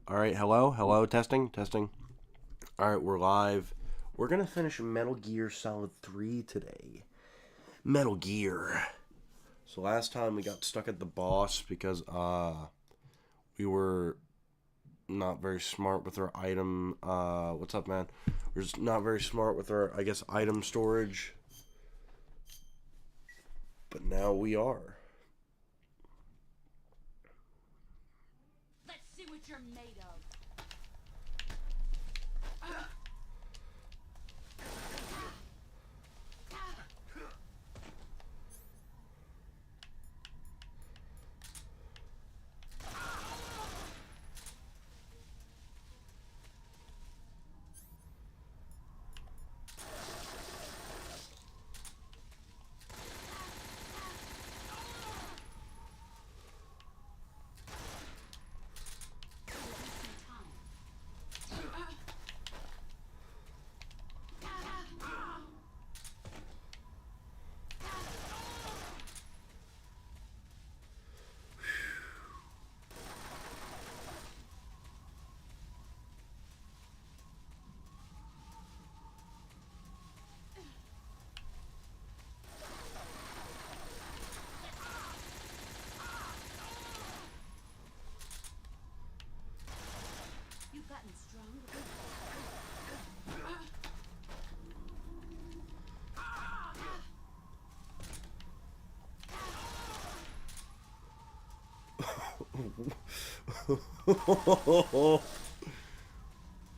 All right, hello, hello, testing, testing. All right, we're live. We're gonna finish Metal Gear Solid 3 today. Metal Gear. So last time we got stuck at the boss because we were not very smart with our item. What's up, man? We're just not very smart with our, I guess, item storage. But now we are. Let's see what you're made of. You've gotten stronger.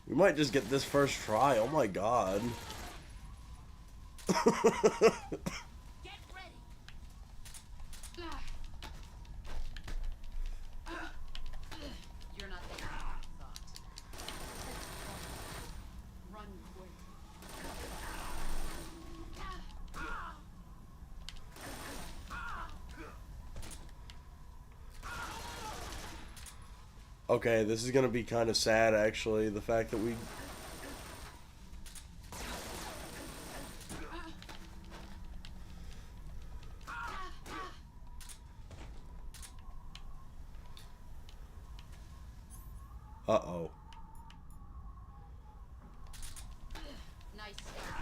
We might just get this first try. Oh my god. Get ready. You're not the I thought. Run quick. Okay, this is gonna be kind of sad, actually. The fact that we... Uh-oh. Nice start.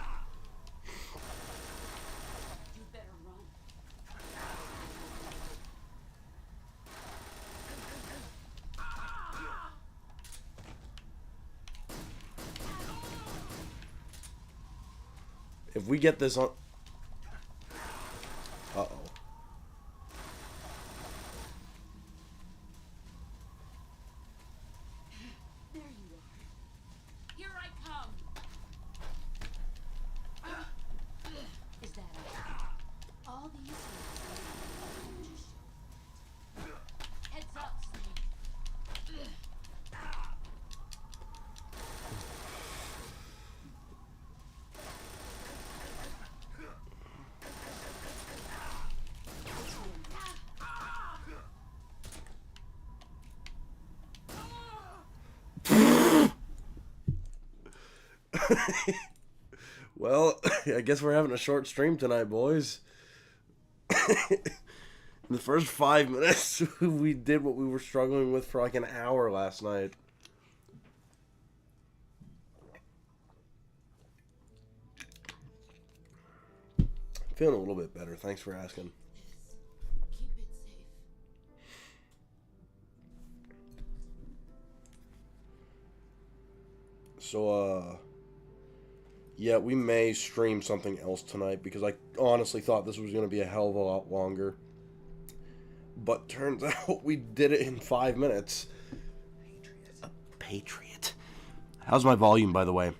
You better run. If we get this on... Uh-oh. There you are. Here I come. Is that all these years? Just show it. Heads up, Snake. Well, I guess we're having a short stream tonight, boys. In the first 5 minutes, we did what we were struggling with for like an hour last night. Feeling a little bit better. Thanks for asking. Keep it safe. So, yeah, we may stream something else tonight because I honestly thought this was going to be a hell of a lot longer. But turns out we did it in 5 minutes. A patriot. How's my volume, by the way?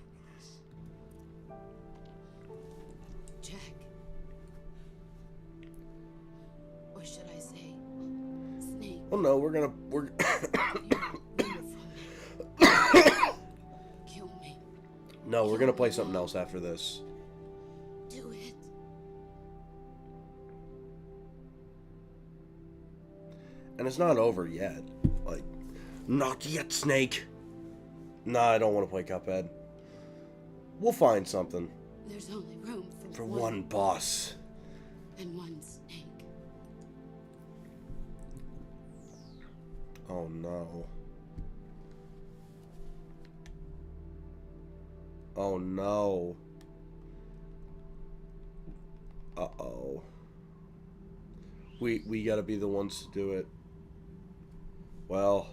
Jack. Or should I say, Snake? Oh no, we're Run from me. Kill me. no, we're gonna play something else after this. Do it. And it's not over yet. Like, not yet, Snake. Nah, I don't want to play Cuphead. We'll find something. There's only room For one boss. and one snake. Oh no. Oh no. Uh-oh. We gotta be the ones to do it. Well,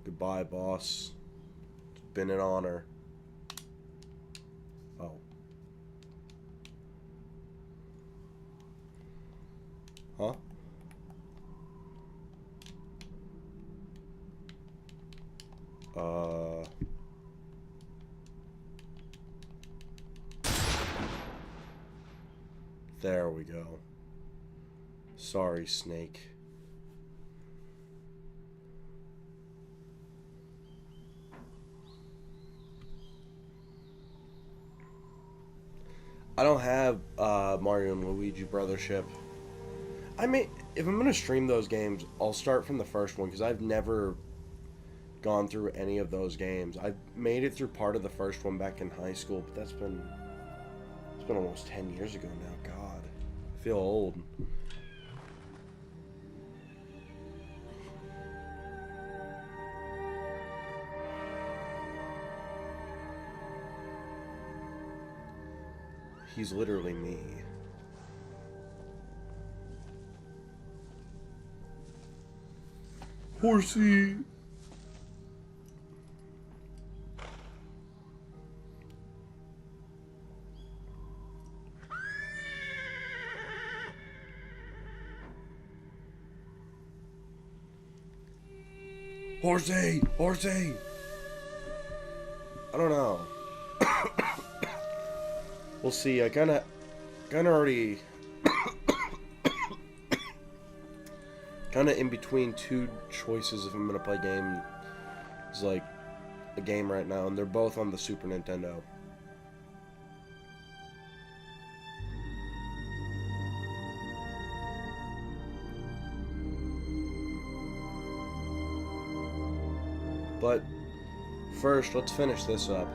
goodbye, boss. It's been an honor. Oh. Huh? There we go. Sorry, Snake. I don't have Mario and Luigi Brothership. I may, if I'm gonna stream those games, I'll start from the first one because I've never gone through any of those games. I've made it through part of the first one back in high school, but it's been almost 10 years ago now. God, I feel old. He's literally me. Horsey. Horsey! Horsey! I don't know. We'll see. I kinda already kinda in between two choices if I'm gonna play game. It's like a game right now, and they're both on the Super Nintendo. But first, let's finish this up.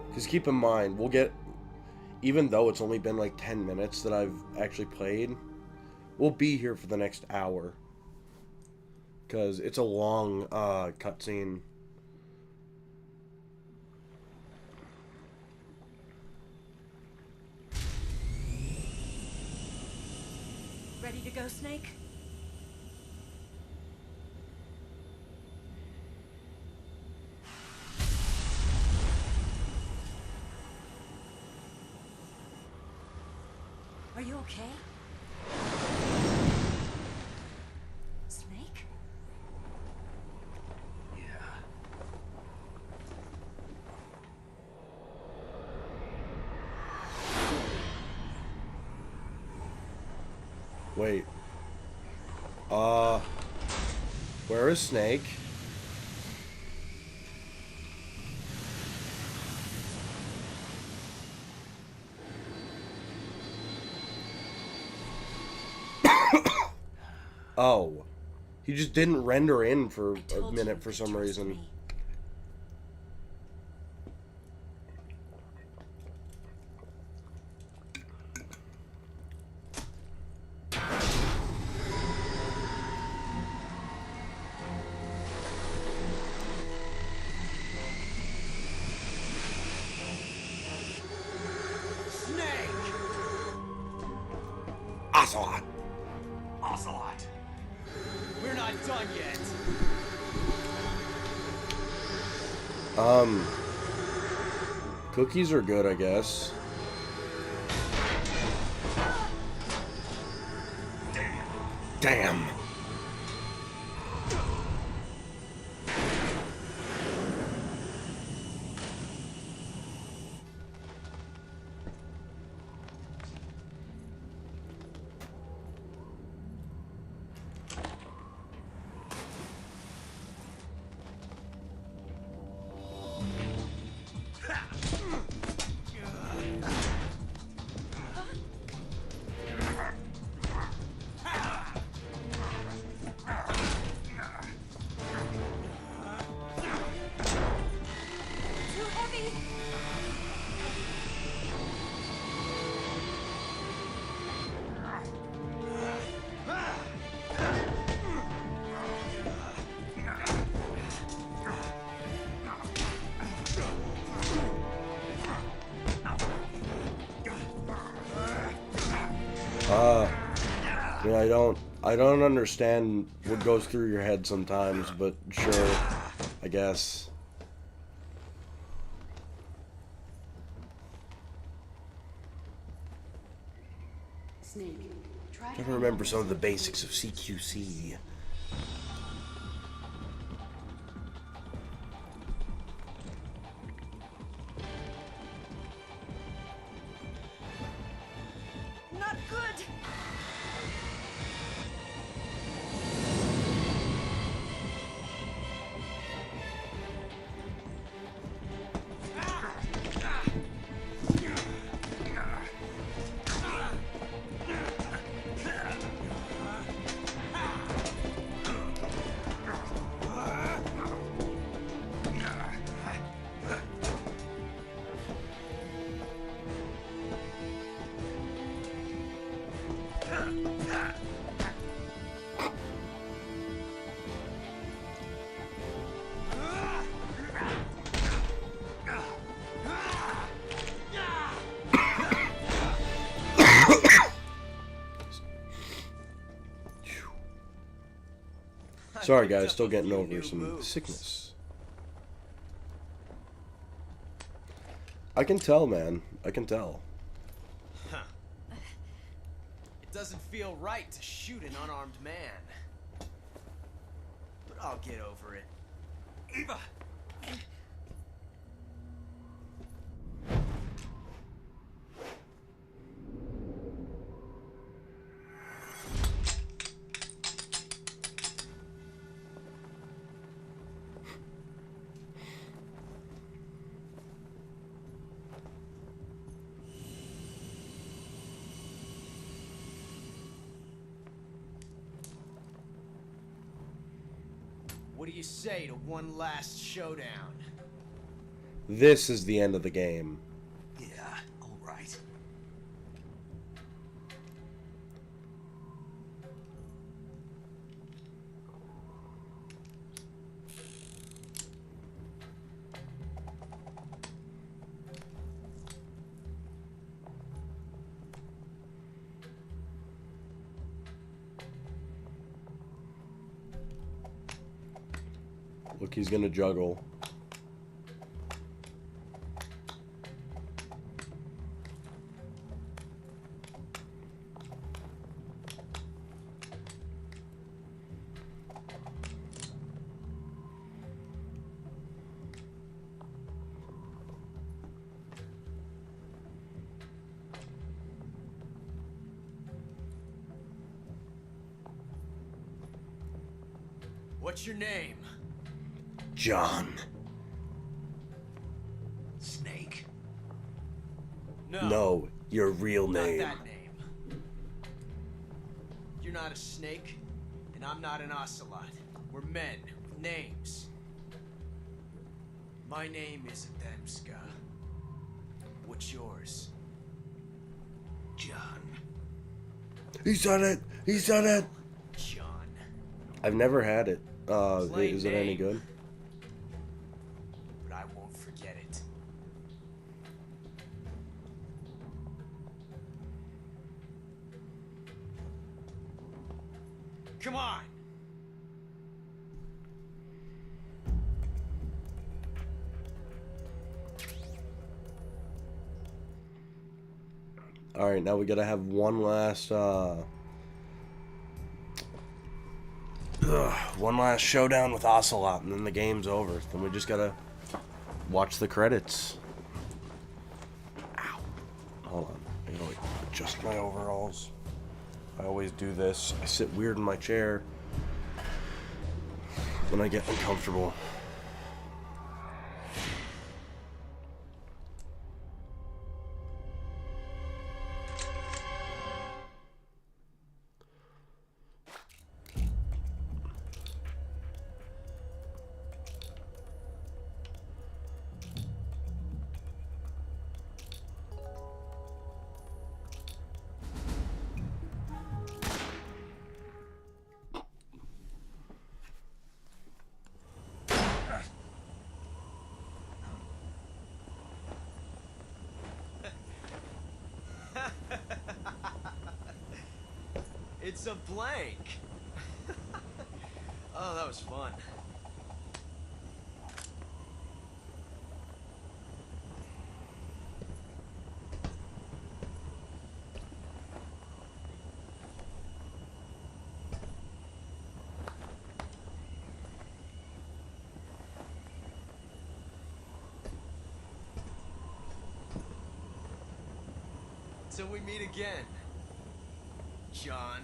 Because keep in mind, we'll get, even though it's only been like 10 minutes that I've actually played, we'll be here for the next hour. Because it's a long cutscene. Ready to go, Snake? Are you okay? Snake? Wait. Where is Snake? Oh. He just didn't render in for a minute for some reason. Ocelot! Ocelot! We're not done yet! Cookies are good, I guess. Damn! Yeah, I don't understand what goes through your head sometimes, but sure, I guess. Snake, try to Gotta remember some of the basics of CQC. Not good. Sorry guys, still getting over some sickness. I can tell, man. I can tell. Huh. It doesn't feel right to shoot an unarmed man. But I'll get over it. Eva! What do you say to one last showdown? This is the end of the game. Yeah, all right. Look, he's gonna juggle. What's your name? John. Snake? No, your real Not name. that name. You're not a snake, and I'm not an ocelot. We're men with names. My name is Adamska. What's yours? John. He said it! He said it! John. I've never had it. Plain Is it any name. good? But I won't forget it. Come on! Alright, now we gotta have one last, one last showdown with Ocelot, and then the game's over. Then we just gotta watch the credits. Ow. Hold on. I gotta like, adjust my overalls. I always do this. I sit weird in my chair when I get uncomfortable. It's a blank. Oh, that was fun. Till we meet again, John.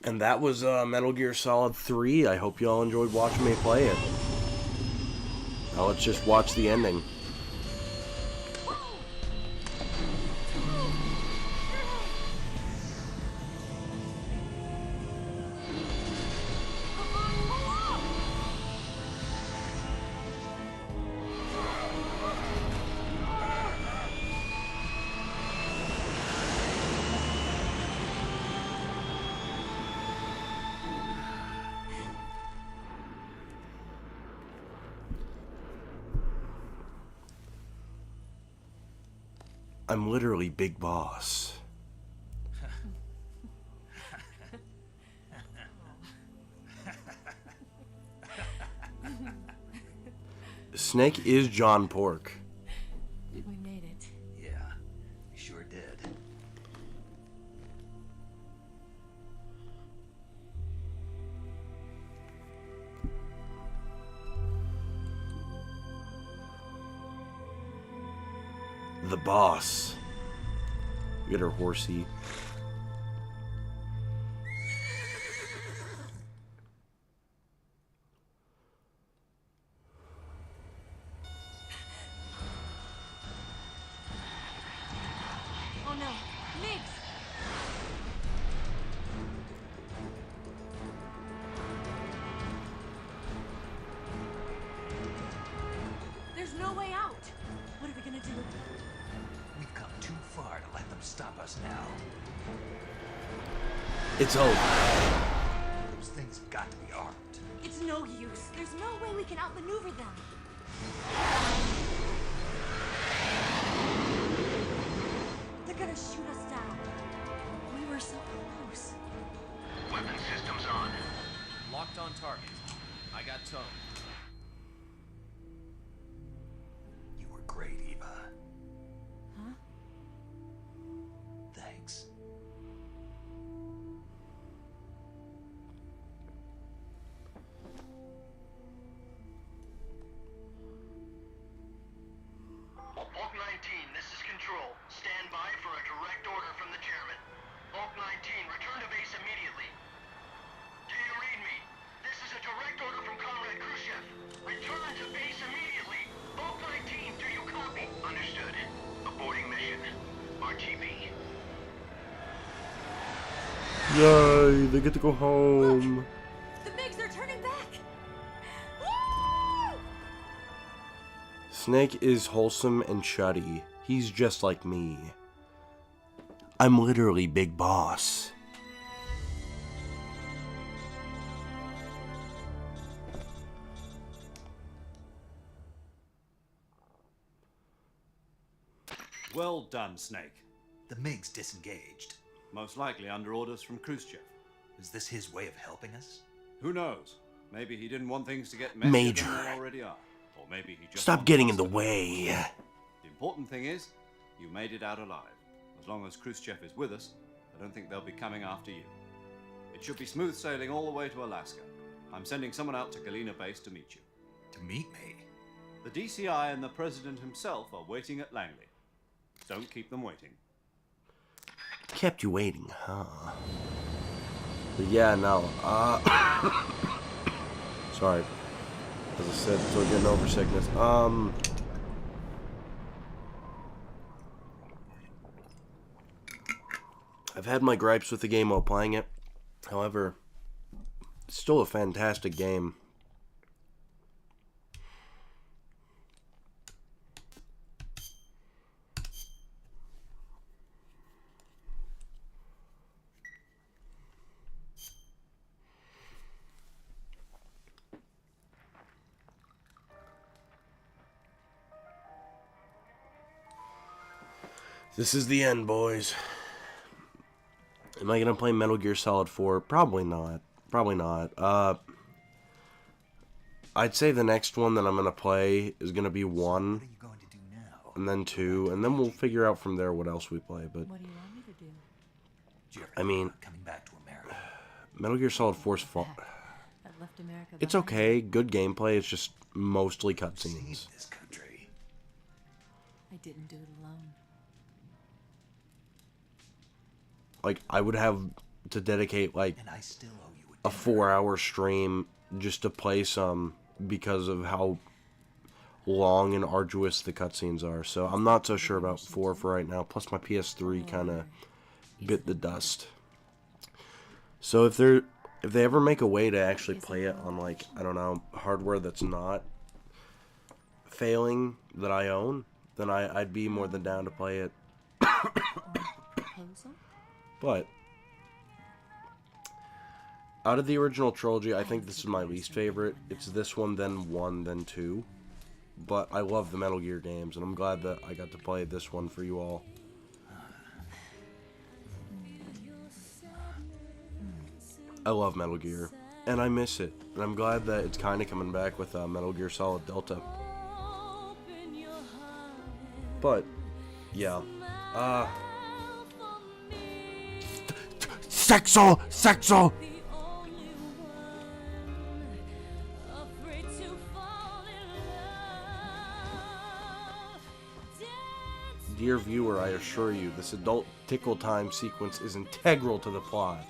And that was Metal Gear Solid 3. I hope you all enjoyed watching me play it. Now let's just watch the ending. I'm literally Big Boss. Snake is John Pork. We made it. Yeah, you sure did. The boss. Get her horsey. Oh no, Miggs! There's no way out. What are we gonna do? We've come too far to let them stop us now. It's over. Those things have got to be armed. It's no use. There's no way we can outmaneuver them. They're gonna shoot us down. We were so close. Weapon systems on. Locked on target. I got towed. You were great, Eva. Huh? Thanks. Hulk 19, this is Control. Stand by for a direct order from the chairman. Hulk 19, return to base immediately. Do you read me? This is a direct order from Comrade Khrushchev. Return to base immediately. Hulk 19, do you copy? Understood. Aborting mission. RTB. Yay, they get to go home. The Migs are turning back! Woo! Snake is wholesome and chuddy. He's just like me. I'm literally Big Boss. Well done, Snake. The MiG's disengaged. Most likely under orders from Khrushchev. Is this his way of helping us? Who knows? Maybe he didn't want things to get messier Major. than they already are. Or maybe he just Stop wanted getting us in the to- way. The important thing is, you made it out alive. As long as Khrushchev is with us, I don't think they'll be coming after you. It should be smooth sailing all the way to Alaska. I'm sending someone out to Galena Base to meet you. To meet me? The DCI and the President himself are waiting at Langley. Don't keep them waiting. Kept you waiting, huh? But yeah, no. Sorry. As I said, still getting over sickness. I've had my gripes with the game while playing it. However, it's still a fantastic game. This is the end, boys. Am I gonna play Metal Gear Solid 4? Probably not. Probably not. I'd say the next one that I'm gonna play is gonna be 1, What are you going to do now? and then 2, and then we'll figure out from there what else we play. But What do you want me to do? Did you ever I think mean- about coming back to America? Metal Gear Solid 4's fun. I've left America It's behind. okay. Good gameplay. It's just mostly Saved cutscenes. this country. I didn't do it alone. Like, I would have to dedicate like And I still owe you a 4-hour stream just to play some because of how long and arduous the cutscenes are. So I'm not so sure about 4 for right now. Plus my PS3 kind of bit the dust. So if they ever make a way to actually play it on, like, I don't know, hardware that's not failing that I own, then I'd be more than down to play it. Proposal? But out of the original trilogy, I think this is my least favorite. It's this one, then 1, then 2. But I love the Metal Gear games, and I'm glad that I got to play this one for you all. I love Metal Gear, and I miss it. And I'm glad that it's kind of coming back with Metal Gear Solid Delta. But, yeah. Sexo! Sexo! Dear viewer, I assure you, this adult tickle time sequence is integral to the plot.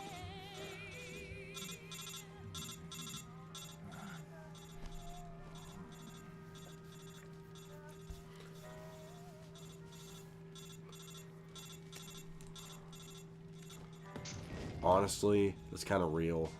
Honestly, it's kind of real.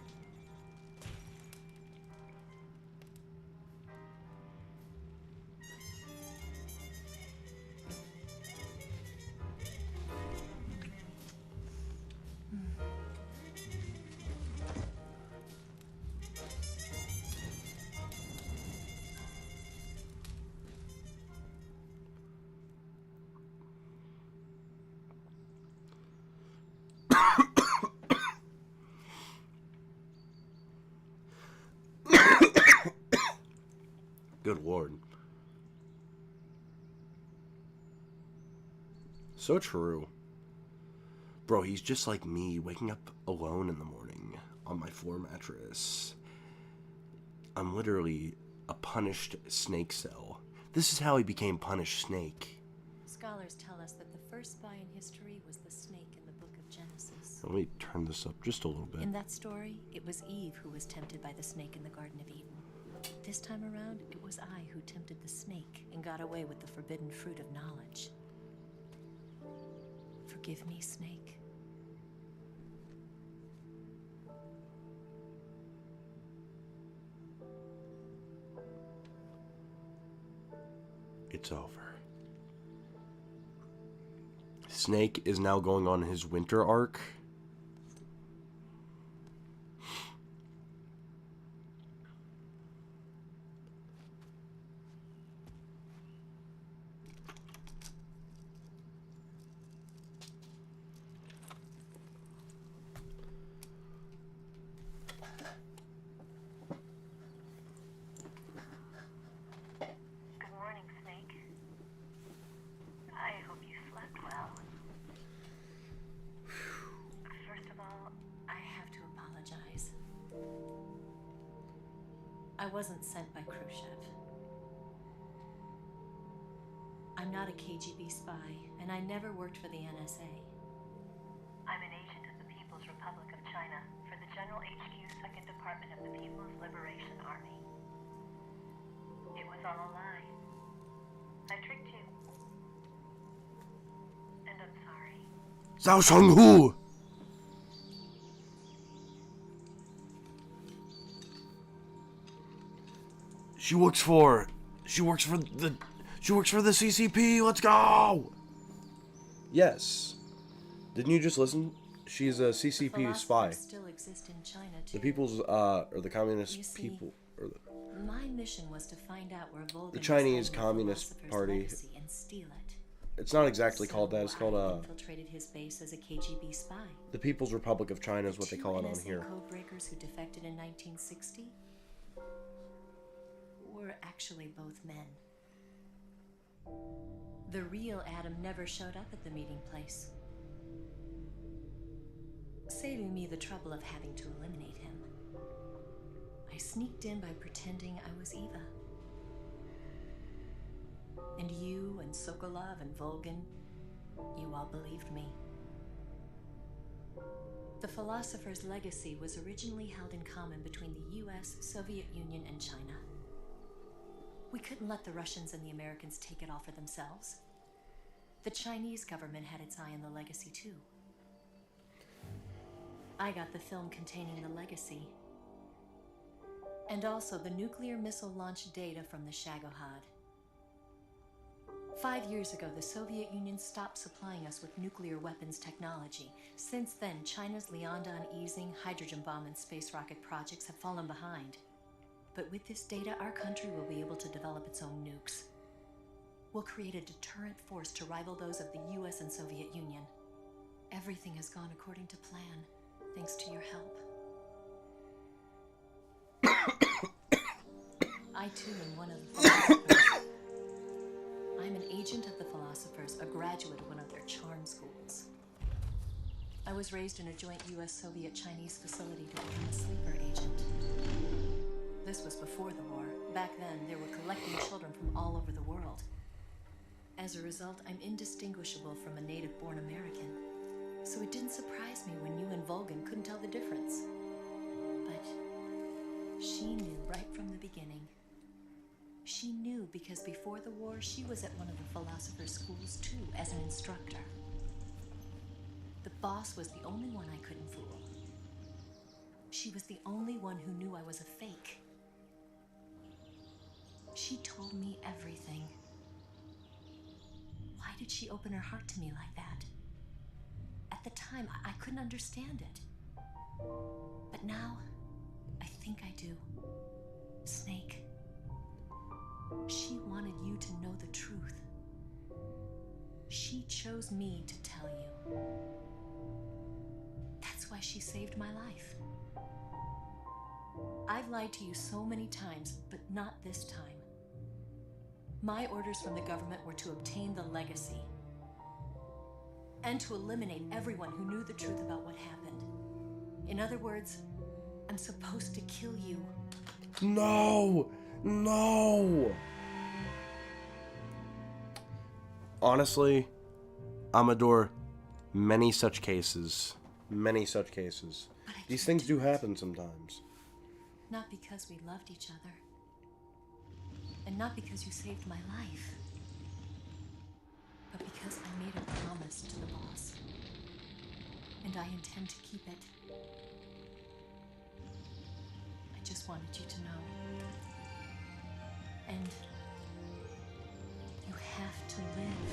Good lord. So true. Bro, he's just like me, waking up alone in the morning on my floor mattress. I'm literally a punished snake cell. This is how he became Punished Snake. Scholars tell us that the first spy in history was the snake in the book of Genesis. Let me turn this up just a little bit. In that story, it was Eve who was tempted by the snake in the Garden of Eden. This time around, it was I who tempted the snake and got away with the forbidden fruit of knowledge. Forgive me, Snake. It's over. Snake is now going on his winter arc. Good morning, Snake. I hope you slept well. First of all, I have to apologize. I wasn't sent by Khrushchev. I'm not a KGB spy, and I never worked for the NSA. I'm an agent of the People's Republic of China for the General HQ 2nd Department of the People's Liberation Army. It was all a lie. I tricked you. And I'm sorry. Zhao Shanghu! She works for the CCP. Let's go. Yes. Didn't you just listen? She's a CCP spy. Philosophers still exist in China too. The people's or the communist You see, people or My mission was to find out where Volgan Chinese was hiding Communist philosopher's Party. legacy and steal it. It's not exactly called that. It's So called I infiltrated his base as a KGB spy. the People's Republic of China is what they call it on NSA here. code breakers who defected in 1960 were actually both men. The real Adam never showed up at the meeting place, saving me the trouble of having to eliminate him. I sneaked in by pretending I was Eva. And you and Sokolov and Volgin, you all believed me. The philosopher's legacy was originally held in common between the US, Soviet Union, and China. We couldn't let the Russians and the Americans take it all for themselves. The Chinese government had its eye on the legacy too. I got the film containing the legacy, and also the nuclear missile launch data from the Shagohod. 5 years ago, the Soviet Union stopped supplying us with nuclear weapons technology. Since then, China's Liaodong easing, hydrogen bomb, and space rocket projects have fallen behind. But with this data, our country will be able to develop its own nukes. We'll create a deterrent force to rival those of the US and Soviet Union. Everything has gone according to plan, thanks to your help. I too am one of the philosophers. I'm an agent of the philosophers, a graduate of one of their charm schools. I was raised in a joint US-Soviet-Chinese facility to become a sleeper agent. This was before the war. Back then, they were collecting children from all over the world. As a result, I'm indistinguishable from a native-born American. So it didn't surprise me when you and Volgin couldn't tell the difference. But she knew right from the beginning. She knew because before the war, she was at one of the philosopher's schools too, as an instructor. The boss was the only one I couldn't fool. She was the only one who knew I was a fake. She told me everything. Why did she open her heart to me like that? At the time, I couldn't understand it. But now, I think I do. Snake. She wanted you to know the truth. She chose me to tell you. That's why she saved my life. I've lied to you so many times, but not this time. My orders from the government were to obtain the legacy and to eliminate everyone who knew the truth about what happened. In other words, I'm supposed to kill you. No! No! Honestly, Amador, many such cases. Many such cases. These things do happen sometimes. Not because we loved each other. And not because you saved my life. But because I made a promise to the boss. And I intend to keep it. I just wanted you to know. And you have to live.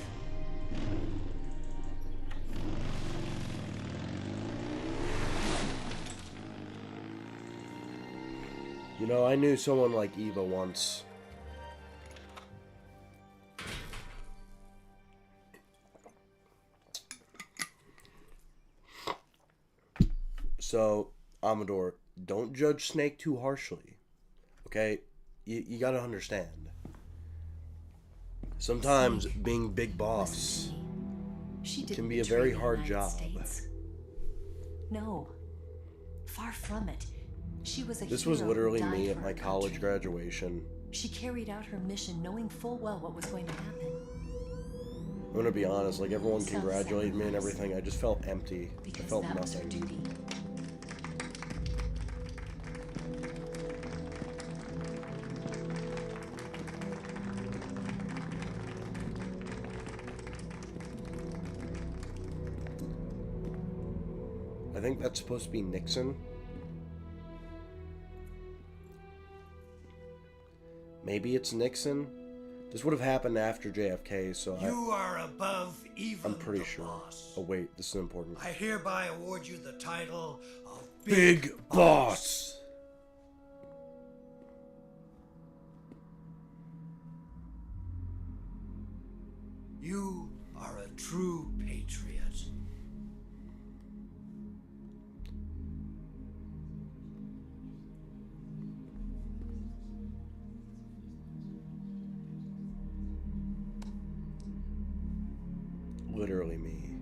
You know, I knew someone like Eva once. So, Amador, don't judge Snake too harshly. Okay? You gotta understand. Sometimes Snake, being big boss listen to me. She didn't can be a betray very the hard United job. States. No. Far from it. She was a This hero was who literally died me for at her my college country. graduation. She carried out her mission knowing full well what was going to happen. I'm gonna be honest, like everyone congratulated me and Self-sacrifice. everything, I just felt empty. I Because felt that was her nothing. duty. I think that's supposed to be Nixon. Maybe it's Nixon. This would have happened after JFK, so You are above even I'm pretty the sure. boss. Oh wait, this is important. I hereby award you the title of Big Boss! You true patriot. Literally me.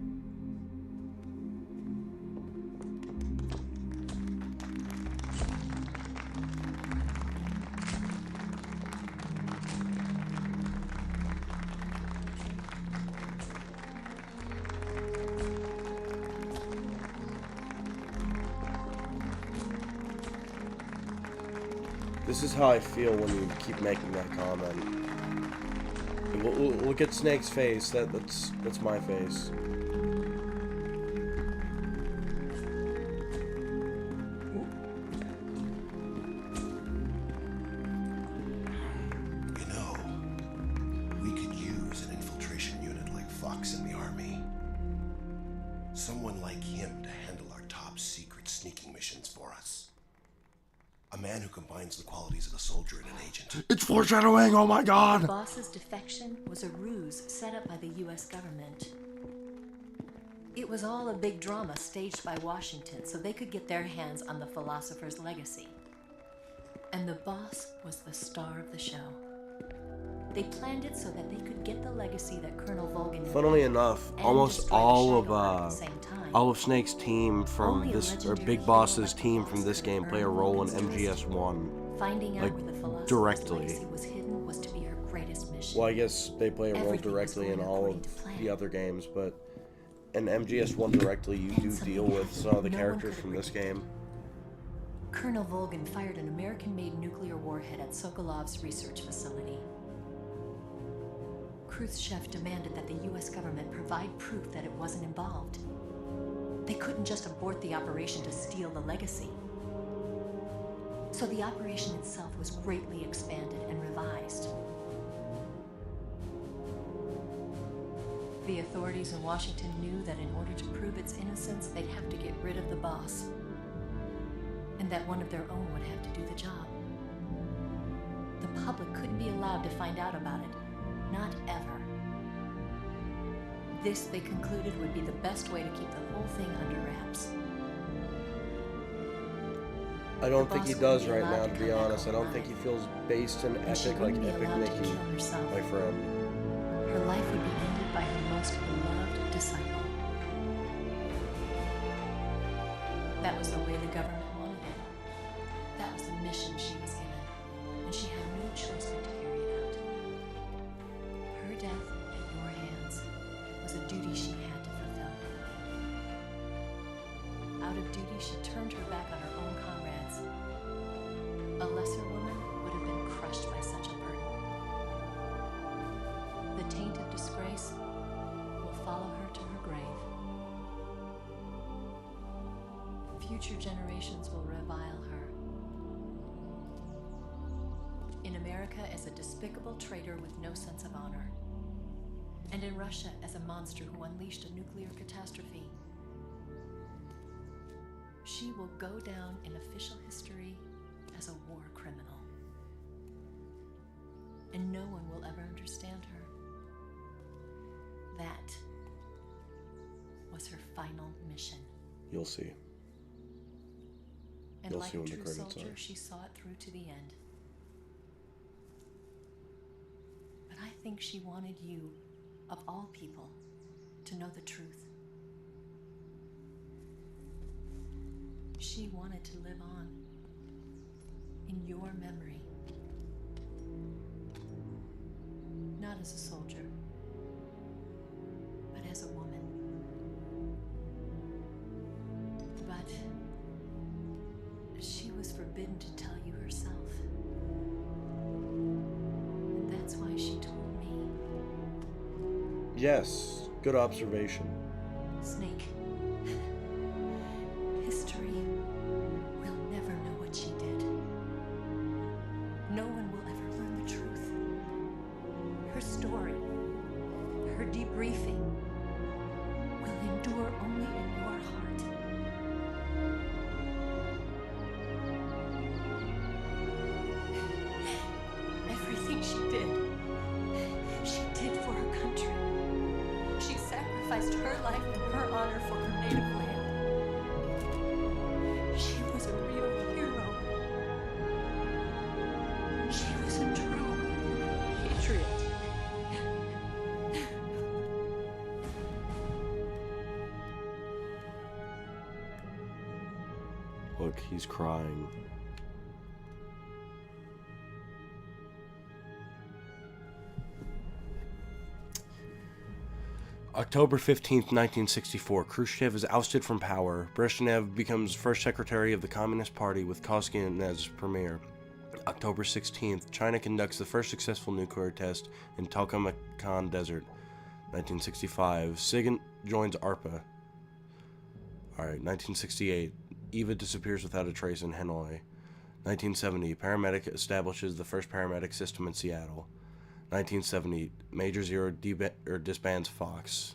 This is how I feel when you keep making that comment. Look at Snake's face. That's my face. You know, we could use an infiltration unit like Fox in the army. Someone like him to handle our top secret sneaking missions for us. A man who combines the qualities of a soldier and an agent. It's foreshadowing, oh my god! The boss's defection was a ruse set up by the US government. It was all a big drama staged by Washington so they could get their hands on the philosopher's legacy. And the boss was the star of the show. They planned it so that they could get the legacy that Colonel Volgin Funnily enough, and almost destroy all Shadowheart at the same time. of Snake's team from Only a this, or legendary Big hero Boss's like team the from this boss game could play a earn role in Logan's MGS1. Finding out like, where the philosopher's directly. legacy was hidden was to be her greatest mission. Well, I guess they play a role Everything was directly in going all according of to plan. the other games, but in MGS1 directly, you do something deal with some of the no one characters could from this game. Colonel Volgin fired an American-made nuclear warhead at Sokolov's research facility. Khrushchev demanded that the US government provide proof that it wasn't involved. They couldn't just abort the operation to steal the legacy. So the operation itself was greatly expanded and revised. The authorities in Washington knew that in order to prove its innocence, they'd have to get rid of the boss, and that one of their own would have to do the job. The public couldn't be allowed to find out about it. Not ever. This, they concluded, would be the best way to keep the whole thing under wraps. I don't The think he boss does wouldn't be right now, allowed to to be come back honest. I don't alive. think he feels based in And she epic, like wouldn't be epic allowed to making, kill herself. my friend. Her life would be ended by her most beloved disciple. That was the way the government wanted it. That was the mission she was given, and she had no choice but to carry it out. Her death at your hands was a duty she had to fulfill. Out of duty, she turned her back on her own comrades. A lesser woman would have been crushed by such a burden. The taint of disgrace will follow her to her grave. Future generations will revile her. In America as a despicable traitor with no sense of honor. And in Russia as a monster who unleashed a nuclear catastrophe. She will go down in official history as a war criminal. And no one will ever understand her. That was her final mission. You'll see. And You'll like see a when the true credits soldier, are. she saw it through to the end. But I think she wanted you, of all people, to know the truth. She wanted to live on in your memory. Not as a soldier, but as a woman. But she was forbidden to tell you herself. And that's why she told me. Yes, good observation. Snake, history will never know what she did. No one will ever learn the truth. Her story, her debriefing, will endure only in your heart. Everything she did for her country. She sacrificed sacrificed her life and her honor for her native land. She was a real hero. She was a true patriot. Look, he's crying. October 15th, 1964. Khrushchev is ousted from power. Brezhnev becomes first secretary of the Communist Party with Kosygin as premier. October 16th. China conducts the first successful nuclear test in Taklamakan Desert. 1965. SIGINT joins ARPA. Alright, 1968. Eva disappears without a trace in Hanoi. 1970. Paramedic establishes the first paramedic system in Seattle. 1970, Major Zero disbands Fox.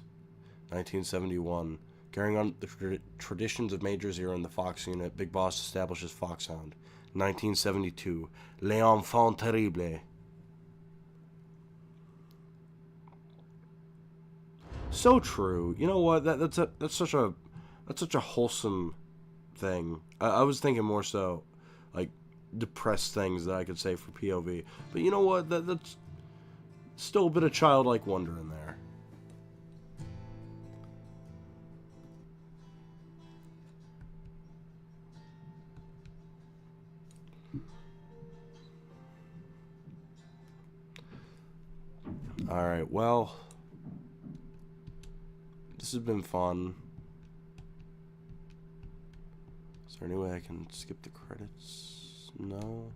1971, carrying on the traditions of Major Zero and the Fox unit, Big Boss establishes Foxhound. 1972, L'Enfant Terrible. So true. You know what? That's such a wholesome thing. I was thinking more so like depressed things that I could say for POV. But you know what? That's still a bit of childlike wonder in there. Alright, well, this has been fun. Is there any way I can skip the credits? No.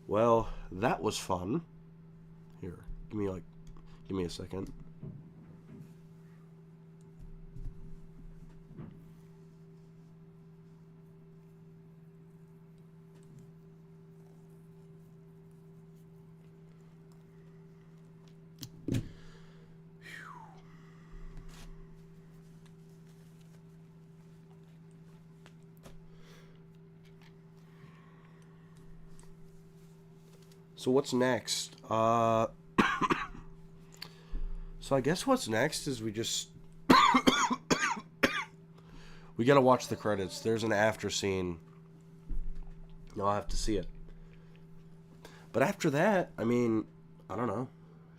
Well, that was fun. Here, give me a second. So what's next? So I guess what's next is we just we gotta watch the credits. There's an after scene. I'll have to see it. But after that, I mean, I don't know.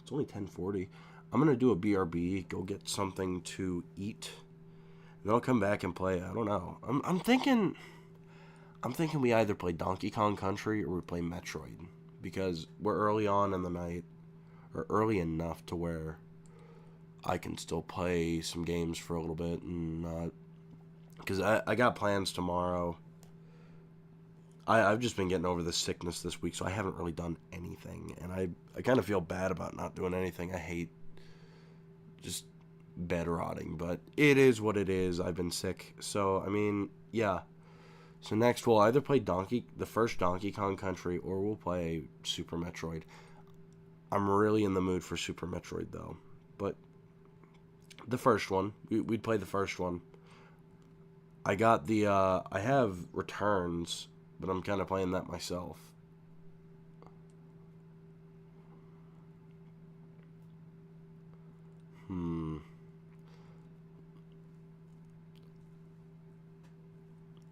It's only 10:40. I'm gonna do a BRB, go get something to eat, and then I'll come back and play. I don't know. I'm thinking we either play Donkey Kong Country or we play Metroid. Because we're early on in the night, or early enough to where I can still play some games for a little bit, and not, because I got plans tomorrow. I've just been getting over the sickness this week, so I haven't really done anything, and I kind of feel bad about not doing anything. I hate just bed rotting, but it is what it is. I've been sick, so I mean, yeah. So next we'll either play the first Donkey Kong Country, or we'll play Super Metroid. I'm really in the mood for Super Metroid though. But the first one, we'd play the first one. I got I have Returns, but I'm kind of playing that myself.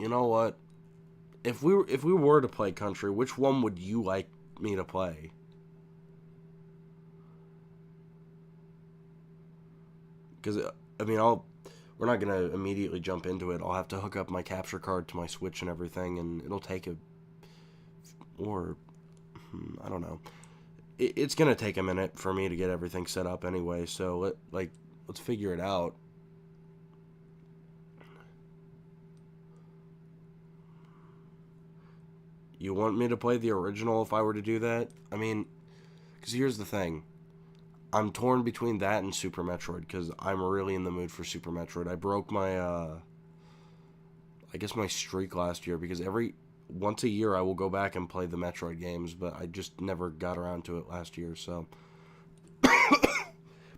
You know what? If we were to play Country, which one would you like me to play? Because I mean, we're not gonna immediately jump into it. I'll have to hook up my capture card to my Switch and everything, and it'll take I don't know. It's gonna take a minute for me to get everything set up anyway. So let's figure it out. You want me to play the original if I were to do that? I mean, because here's the thing. I'm torn between that and Super Metroid, because I'm really in the mood for Super Metroid. I broke my, I guess my streak last year, because once a year I will go back and play the Metroid games, but I just never got around to it last year, so. But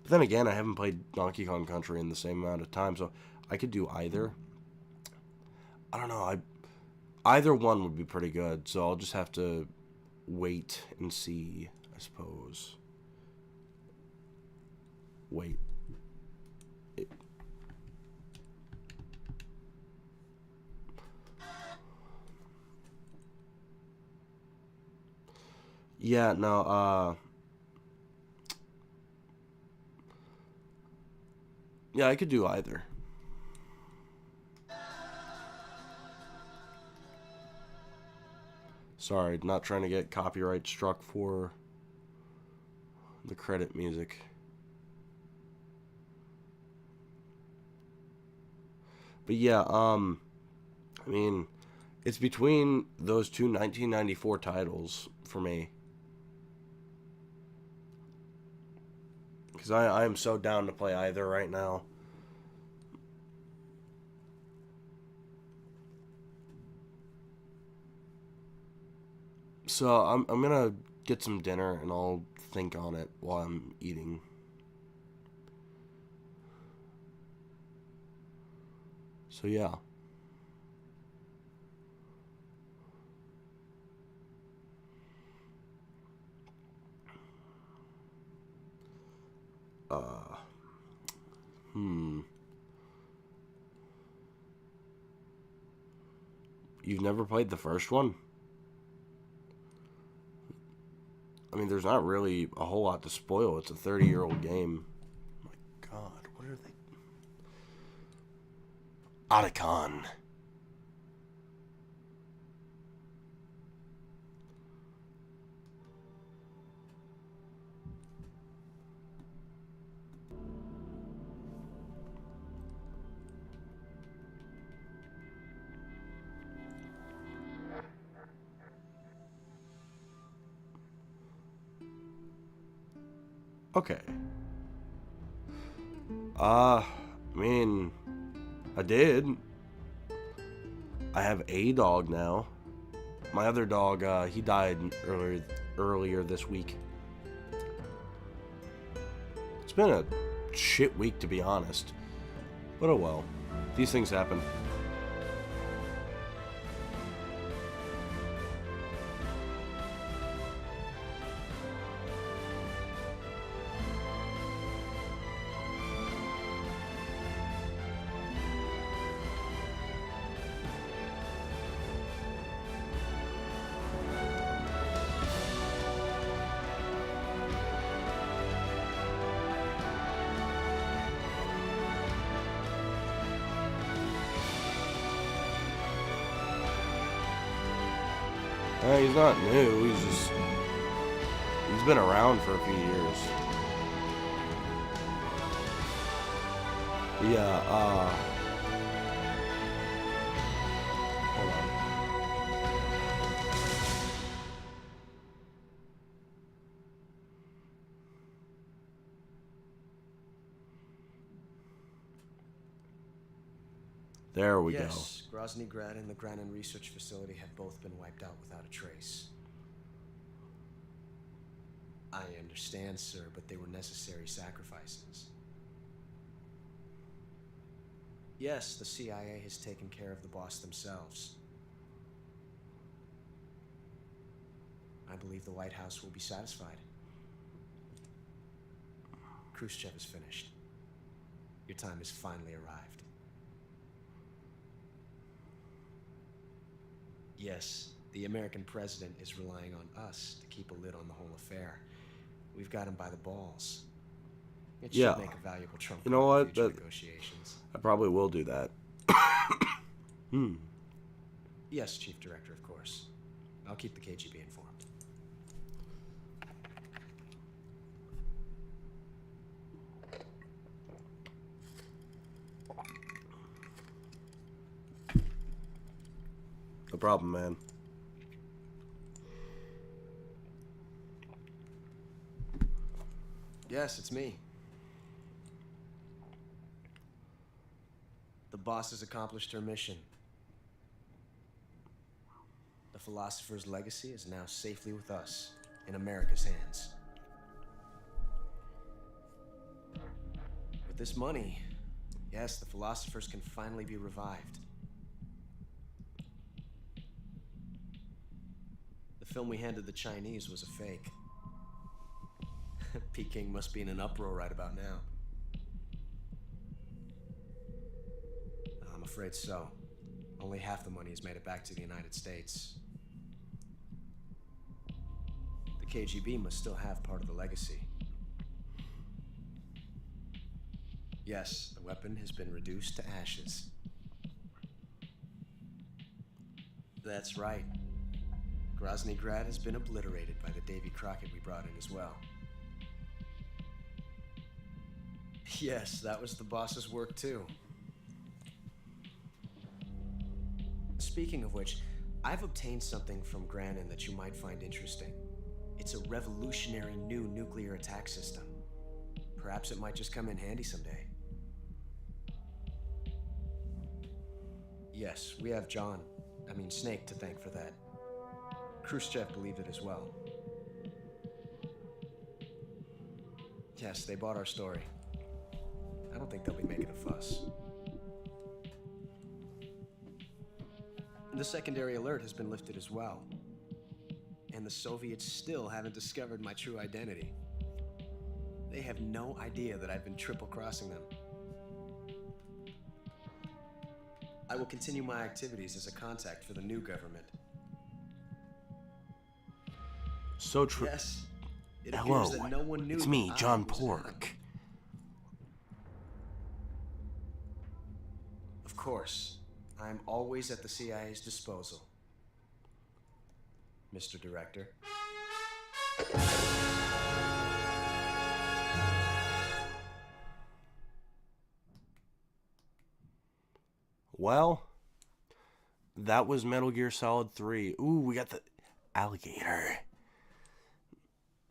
then again, I haven't played Donkey Kong Country in the same amount of time, so I could do either. I don't know, either one would be pretty good, so I'll just have to wait and see, I suppose. Wait. Yeah, no, yeah, I could do either. Sorry, not trying to get copyright struck for the credit music. But yeah, I mean, it's between those two 1994 titles for me. Because I am so down to play either right now. So I'm gonna get some dinner and I'll think on it while I'm eating. So yeah. You've never played the first one? I mean, there's not really a whole lot to spoil. It's a 30-year-old game. My God, what are they? Otacon. Okay. I mean, I did. I have a dog now. My other dog, he died earlier this week. It's been a shit week, to be honest. But oh well. These things happen. He's not new, he's been around for a few years. Yeah, hold on. There we go. Yes, Grozny Grad and the Granin Research Facility have both been wiped out without a trace. I understand, sir, but they were necessary sacrifices. Yes, the CIA has taken care of the boss themselves. I believe the White House will be satisfied. Khrushchev is finished. Your time has finally arrived. Yes, the American president is relying on us to keep a lid on the whole affair. We've got him by the balls. It should make a valuable trump you know card what? for future negotiations. I probably will do that. Yes, Chief Director, of course. I'll keep the KGB informed. No problem, man. Yes, it's me. The boss has accomplished her mission. The philosopher's legacy is now safely with us, in America's hands. With this money, yes, the philosophers can finally be revived. The film we handed the Chinese was a fake. Peking must be in an uproar right about now. afraid so. Only half the money has made it back to the United States. The KGB must still have part of the legacy. Yes, the weapon has been reduced to ashes. That's right. Grozny Grad has been obliterated by the Davy Crockett we brought in as well. Yes, that was the boss's work too. Speaking of which, I've obtained something from Granin that you might find interesting. It's a revolutionary new nuclear attack system. Perhaps it might just come in handy someday. Yes, we have Snake to thank for that. Khrushchev believed it as well. Yes, they bought our story. I don't think they'll be making a fuss. The secondary alert has been lifted as well. And the Soviets still haven't discovered my true identity. They have no idea that I've been triple-crossing them. I will continue my activities as a contact for the new government. So true. Yes. It Hello, appears that no one knew it's me, that I John was Pork. Of course, I'm always at the CIA's disposal, Mr. Director. Well, that was Metal Gear Solid 3. Ooh, we got the alligator.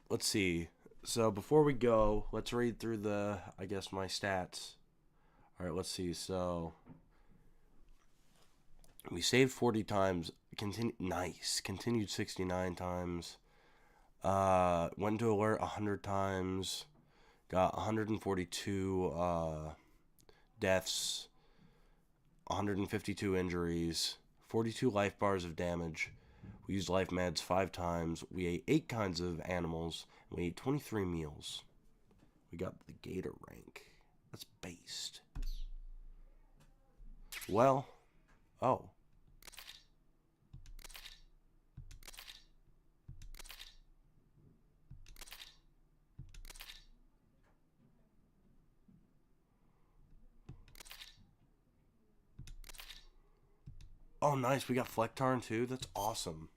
Let's see. So before we go, let's read through my stats. All right, let's see. So we saved 40 times. Continued 69 times. Went to alert 100 times. Got 142 deaths. 152 injuries. 42 life bars of damage. We used life meds 5 times. We ate 8 kinds of animals. And we ate 23 meals. We got the Gator rank. That's based. Well. Oh. Oh, nice. We got Flecktarn too. That's awesome.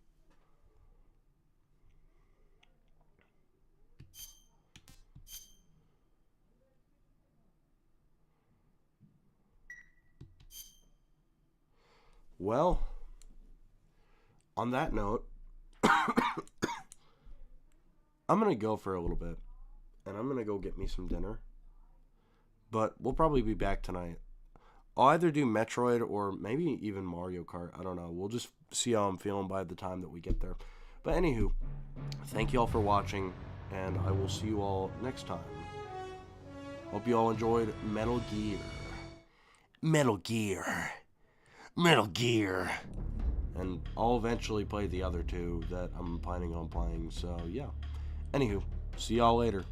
Well, on that note, I'm going to go for a little bit. And I'm going to go get me some dinner. But we'll probably be back tonight. I'll either do Metroid or maybe even Mario Kart. I don't know. We'll just see how I'm feeling by the time that we get there. But anywho, thank you all for watching, and I will see you all next time. Hope you all enjoyed Metal Gear. Metal Gear. Metal Gear. And I'll eventually play the other two that I'm planning on playing. So, yeah. Anywho, see y'all later.